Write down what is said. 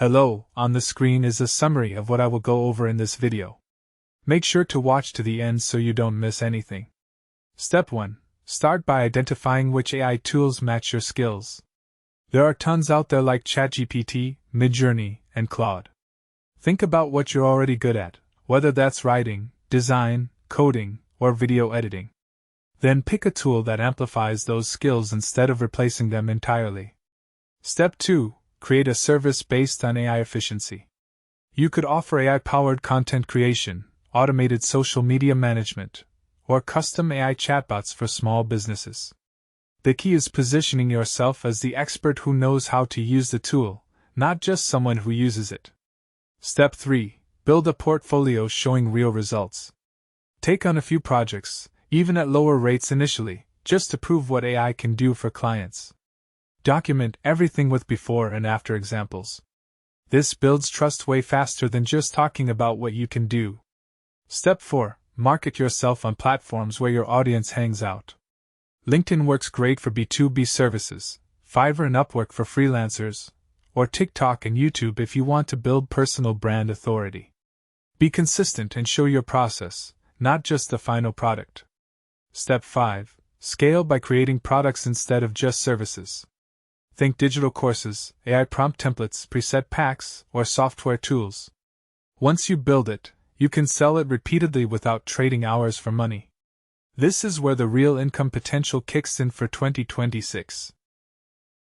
Hello, on the screen is a summary of what I will go over in this video. Make sure to watch to the end so you don't miss anything. Step 1. Start by identifying which AI tools match your skills. There are tons out there like ChatGPT, Midjourney, and Claude. Think about what you're already good at, whether that's writing, design, coding, or video editing. Then pick a tool that amplifies those skills instead of replacing them entirely. Step 2. Create a service based on AI efficiency. You could offer AI-powered content creation, automated social media management, or custom AI chatbots for small businesses. The key is positioning yourself as the expert who knows how to use the tool, not just someone who uses it. Step 3. Build a portfolio showing real results. Take on a few projects, even at lower rates initially, just to prove what AI can do for clients. Document everything with before and after examples. This builds trust way faster than just talking about what you can do. Step 4. Market yourself on platforms where your audience hangs out. LinkedIn works great for B2B services, Fiverr and Upwork for freelancers, or TikTok and YouTube if you want to build personal brand authority. Be consistent and show your process, not just the final product. Step 5. Scale by creating products instead of just services. Think digital courses, AI prompt templates, preset packs, or software tools. Once you build it, you can sell it repeatedly without trading hours for money. This is where the real income potential kicks in for 2026.